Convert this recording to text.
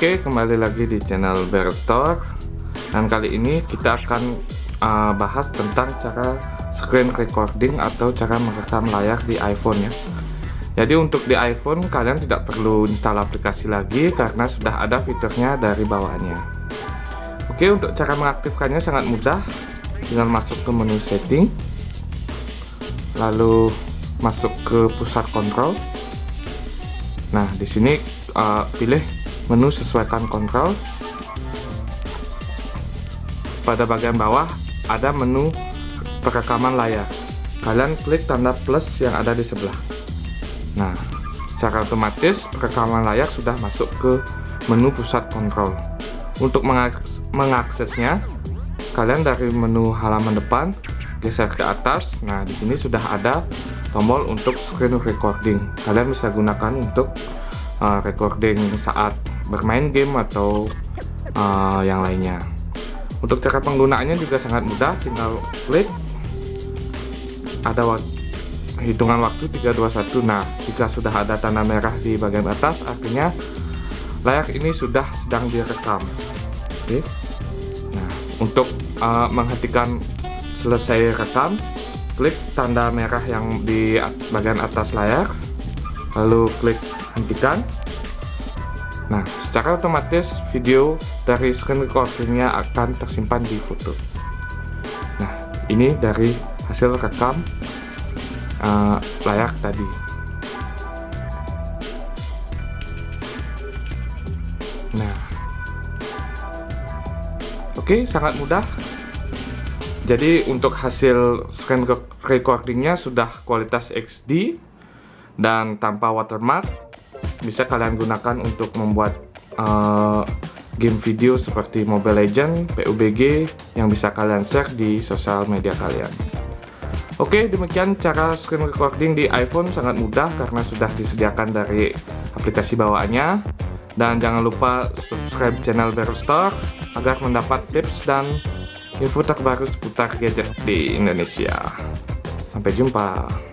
Oke, kembali lagi di channel Berstore, dan kali ini kita akan bahas tentang cara screen recording atau cara merekam layar di iPhone ya. Jadi untuk di iPhone kalian tidak perlu install aplikasi lagi karena sudah ada fiturnya dari bawaannya. Oke, untuk cara mengaktifkannya sangat mudah. Tinggal masuk ke menu setting, lalu masuk ke pusat kontrol. Nah, di sini pilih menu sesuaikan kontrol. Pada bagian bawah ada menu perekaman layar. Kalian klik tanda plus yang ada di sebelah. Nah, secara otomatis perekaman layar sudah masuk ke menu pusat kontrol. Untuk mengaksesnya, kalian dari menu halaman depan geser ke atas. Nah, di sini sudah ada tombol untuk screen recording. Kalian bisa gunakan untuk recording saat bermain game atau yang lainnya. Untuk cara penggunaannya juga sangat mudah, tinggal klik, ada hitungan waktu 3, 2, 1. Nah, jika sudah ada tanda merah di bagian atas, artinya layar ini sudah sedang direkam. Oke. Nah, untuk menghentikan selesai rekam, klik tanda merah yang di bagian atas layar, lalu klik hentikan. Nah, secara otomatis video dari screen recordingnya akan tersimpan di foto. Nah, ini dari hasil rekam layar tadi. Nah, oke, sangat mudah. Jadi untuk hasil screen recordingnya sudah kualitas HD dan tanpa watermark. Bisa kalian gunakan untuk membuat game video seperti Mobile Legends, PUBG yang bisa kalian share di sosial media kalian. Oke, demikian cara screen recording di iPhone, sangat mudah karena sudah disediakan dari aplikasi bawaannya. Dan jangan lupa subscribe channel Berstore agar mendapat tips dan info terbaru seputar gadget di Indonesia. Sampai jumpa.